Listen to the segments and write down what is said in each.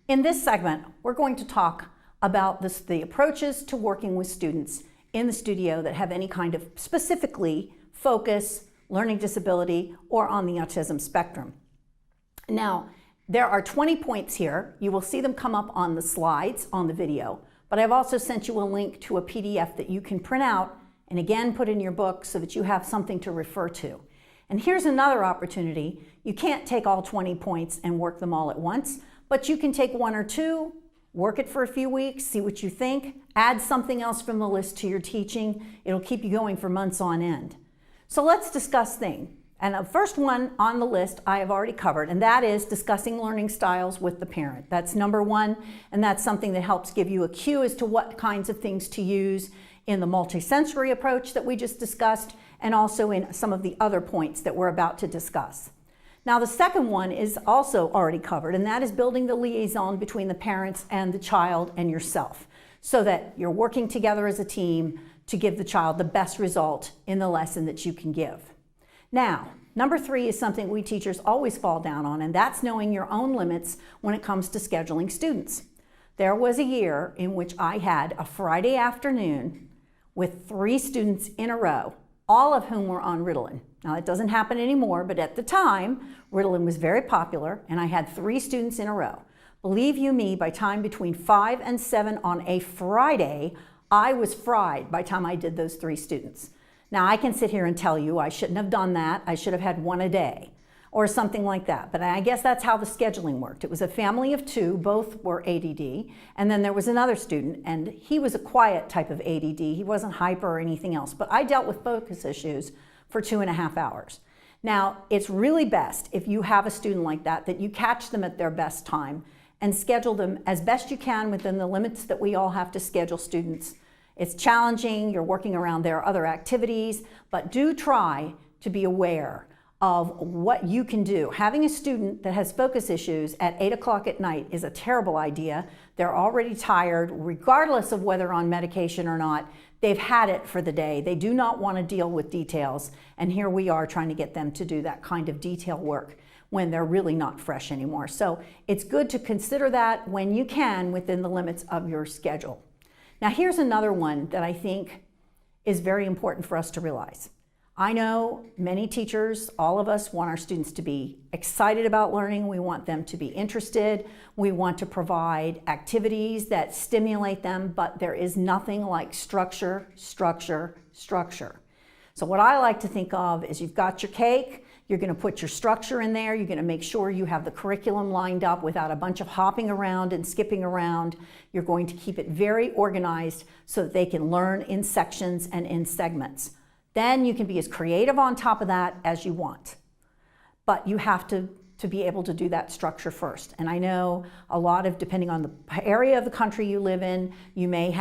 In this segment, we're going to talk about the approaches to working with students in the studio that have any kind of specifically focus, learning disability, or on the autism spectrum. Now, there are 20 points here. You will see them come up on the slides on the video, but I've also sent you a link to a PDF that you can print out and again put in your book so that you have something to refer to. And here's another opportunity. You can't take all 20 points and work them all at once, but you can take one or two, work it for a few weeks, see what you think, add something else from the list to your teaching. It'll keep you going for months on end. So let's discuss things. And the first one on the list I have already covered, and that is discussing learning styles with the parent. That's number one, and that's something that helps give you a cue as to what kinds of things to use in the multisensory approach that we just discussed, and also in some of the other points that we're about to discuss. Now, the second one is also already covered, and that is building the liaison between the parents and the child and yourself, so that you're working together as a team to give the child the best result in the lesson that you can give. Now, number three is something we teachers always fall down on, and that's knowing your own limits when it comes to scheduling students. There was a year in which I had a Friday afternoon with 3 students in a row, all of whom were on Ritalin. Now, it doesn't happen anymore, but at the time, Ritalin was very popular, and I had 3 students in a row. Believe you me, by time between 5 and 7 on a Friday, I was fried by the time I did those 3 students. Now, I can sit here and tell you I shouldn't have done that. I should have had 1 a day or something like that. But I guess that's how the scheduling worked. It was a family of 2, both were ADD, and then there was another student, and he was a quiet type of ADD. He wasn't hyper or anything else, but I dealt with focus issues for 2.5 hours. Now, it's really best if you have a student like that, that you catch them at their best time and schedule them as best you can within the limits that we all have to schedule students. It's challenging, you're working around their other activities, but do try to be aware of what you can do. Having a student that has focus issues at 8 o'clock at night is a terrible idea. They're already tired, regardless of whether on medication or not. They've had it for the day. They do not want to deal with details, and here we are trying to get them to do that kind of detail work when they're really not fresh anymore. So it's good to consider that when you can within the limits of your schedule. Now, here's another one that I think is very important for us to realize. I know many teachers, all of us, want our students to be excited about learning. We want them to be interested. We want to provide activities that stimulate them, but there is nothing like structure, structure, structure. So what I like to think of is you've got your cake, you're going to put your structure in there, you're going to make sure you have the curriculum lined up without a bunch of hopping around and skipping around. You're going to keep it very organized so that they can learn in sections and in segments. Then you can be as creative on top of that as you want. But you have to be able to do that structure first. And I know a lot of, depending on the area of the country you live in, you may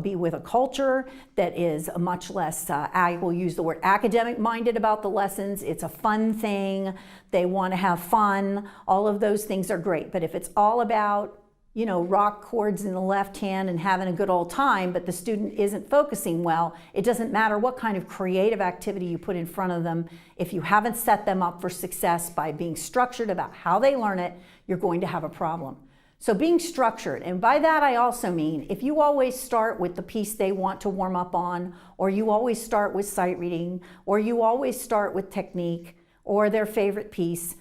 be with a culture that is much less, I will use the word academic minded about the lessons. It's a fun thing. They want to have fun. All of those things are great. But if it's all about, you know, rock chords in the left hand and having a good old time, but the student isn't focusing well, it doesn't matter what kind of creative activity you put in front of them. If you haven't set them up for success by being structured about how they learn it, you're going to have a problem. So being structured, and by that I also mean, if you always start with the piece they want to warm up on, or you always start with sight reading, or you always start with technique, or their favorite piece,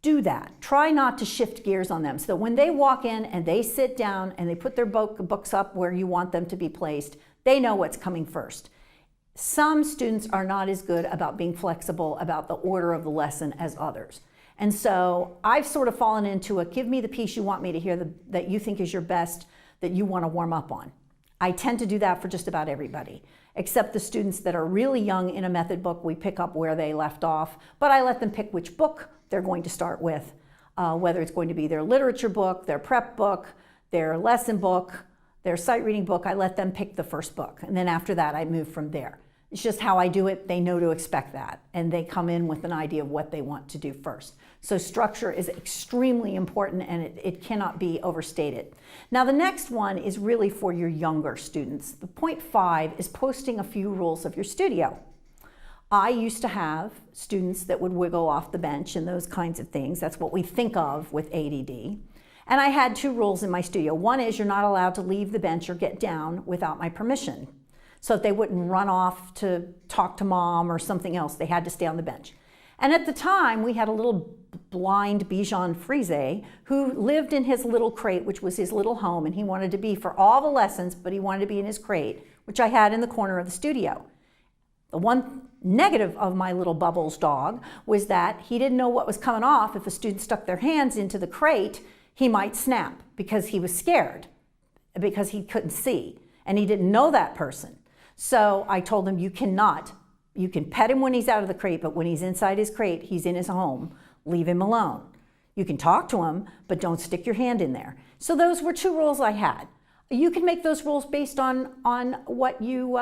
do that. Try not to shift gears on them so that when they walk in and they sit down and they put their books up where you want them to be placed, they know what's coming first. Some students are not as good about being flexible about the order of the lesson as others. And so I've sort of fallen into a give me the piece you want me to hear that you think is your best, that you want to warm up on. I tend to do that for just about everybody, except the students that are really young in a method book. We pick up where they left off, but I let them pick which book they're going to start with, whether it's going to be their literature book, their prep book, their lesson book, their sight reading book. I let them pick the first book, and then after that I move from there. It's just how I do it. They know to expect that, and they come in with an idea of what they want to do first. So structure is extremely important, and it cannot be overstated. Now, the next one is really for your younger students. The point 5 is posting a few rules of your studio. I used to have students that would wiggle off the bench and those kinds of things. That's what we think of with ADD. And I had two rules in my studio. One is you're not allowed to leave the bench or get down without my permission. So that they wouldn't run off to talk to mom or something else, they had to stay on the bench. And at the time, we had a little blind Bichon Frise who lived in his little crate, which was his little home, and he wanted to be for all the lessons, but he wanted to be in his crate, which I had in the corner of the studio. The one negative of my little Bubbles dog was that he didn't know what was coming off. If a student stuck their hands into the crate, he might snap because he was scared, because he couldn't see, and he didn't know that person. So I told him, you can pet him when he's out of the crate, but when he's inside his crate, he's in his home, leave him alone. You can talk to him, but don't stick your hand in there. So those were two rules I had. You can make those rules based on what you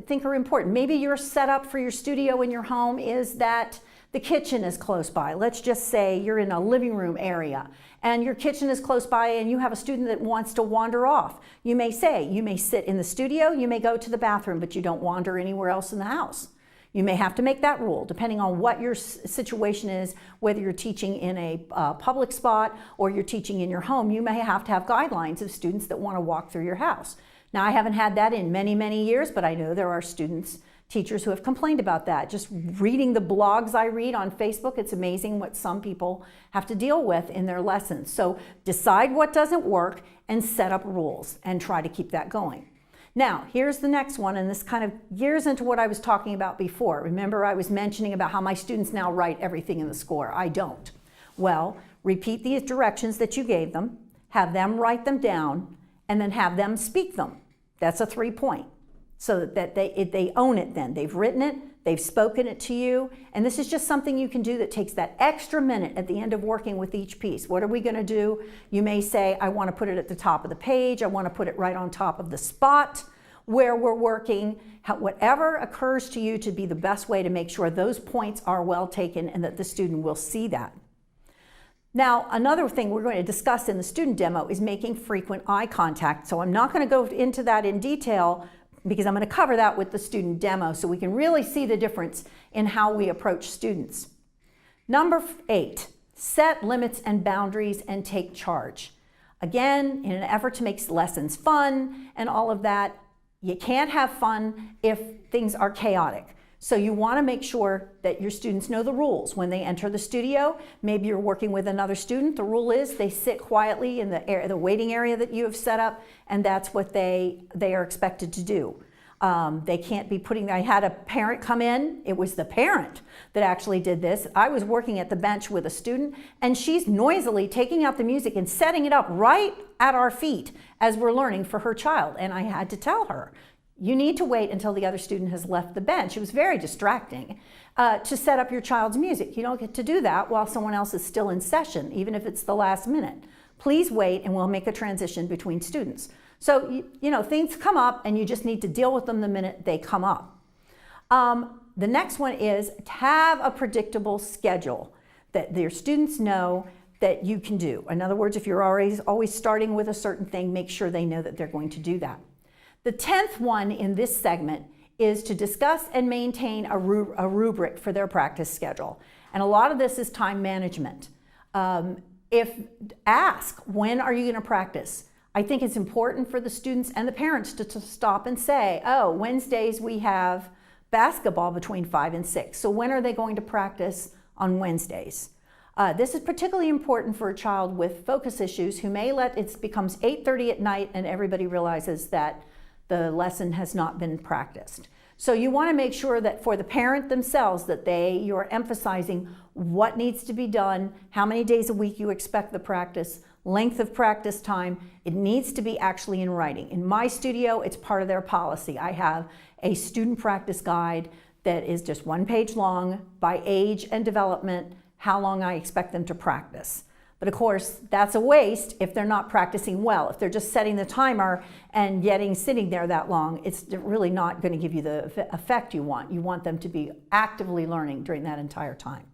think are important. Maybe your setup for your studio in your home is that the kitchen is close by. Let's just say you're in a living room area and your kitchen is close by and you have a student that wants to wander off. You may sit in the studio, you may go to the bathroom, but you don't wander anywhere else in the house. You may have to make that rule depending on what your situation is, whether you're teaching in a public spot or you're teaching in your home. You may have to have guidelines of students that want to walk through your house. Now, I haven't had that in many, many years, but I know there are teachers who have complained about that. Just reading the blogs I read on Facebook, it's amazing what some people have to deal with in their lessons. So decide what doesn't work and set up rules and try to keep that going. Now, here's the next one, and this kind of gears into what I was talking about before. Remember, I was mentioning about how my students now write everything in the score. I don't. Well, repeat these directions that you gave them, have them write them down, and then have them speak them. That's a 3-point. So that they own it then. They've written it, they've spoken it to you, and this is just something you can do that takes that extra minute at the end of working with each piece. What are we going to do? You may say, I want to put it at the top of the page, I want to put it right on top of the spot where we're working. Whatever occurs to you to be the best way to make sure those points are well taken and that the student will see that. Now, another thing we're going to discuss in the student demo is making frequent eye contact. So I'm not going to go into that in detail because I'm going to cover that with the student demo so we can really see the difference in how we approach students. Number 8, set limits and boundaries and take charge. Again, in an effort to make lessons fun and all of that, you can't have fun if things are chaotic. So you want to make sure that your students know the rules. When they enter the studio, maybe you're working with another student, the rule is they sit quietly in the waiting area that you have set up, and that's what they are expected to do. They can't be I had a parent come in, it was the parent that actually did this. I was working at the bench with a student, and she's noisily taking out the music and setting it up right at our feet as we're learning for her child, and I had to tell her, you need to wait until the other student has left the bench. It was very distracting to set up your child's music. You don't get to do that while someone else is still in session, even if it's the last minute. Please wait and we'll make a transition between students. So, things come up and you just need to deal with them the minute they come up. The next one is to have a predictable schedule that your students know that you can do. In other words, if you're always starting with a certain thing, make sure they know that they're going to do that. The 10th one in this segment is to discuss and maintain a rubric for their practice schedule. And a lot of this is time management. Ask, when are you going to practice? I think it's important for the students and the parents to stop and say, oh, Wednesdays we have basketball between 5 and 6. So when are they going to practice on Wednesdays? This is particularly important for a child with focus issues who may it becomes 8:30 at night and everybody realizes that the lesson has not been practiced. So you want to make sure that for the parent themselves that you're emphasizing what needs to be done, how many days a week you expect the practice, length of practice time. It needs to be actually in writing. In my studio, it's part of their policy. I have a student practice guide that is just 1 page long by age and development, how long I expect them to practice. But of course, that's a waste if they're not practicing well. If they're just setting the timer and sitting there that long, it's really not going to give you the effect you want. You want them to be actively learning during that entire time.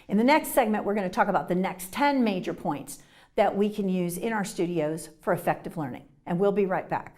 In the next segment, we're going to talk about the next 10 major points that we can use in our studios for effective learning. And we'll be right back.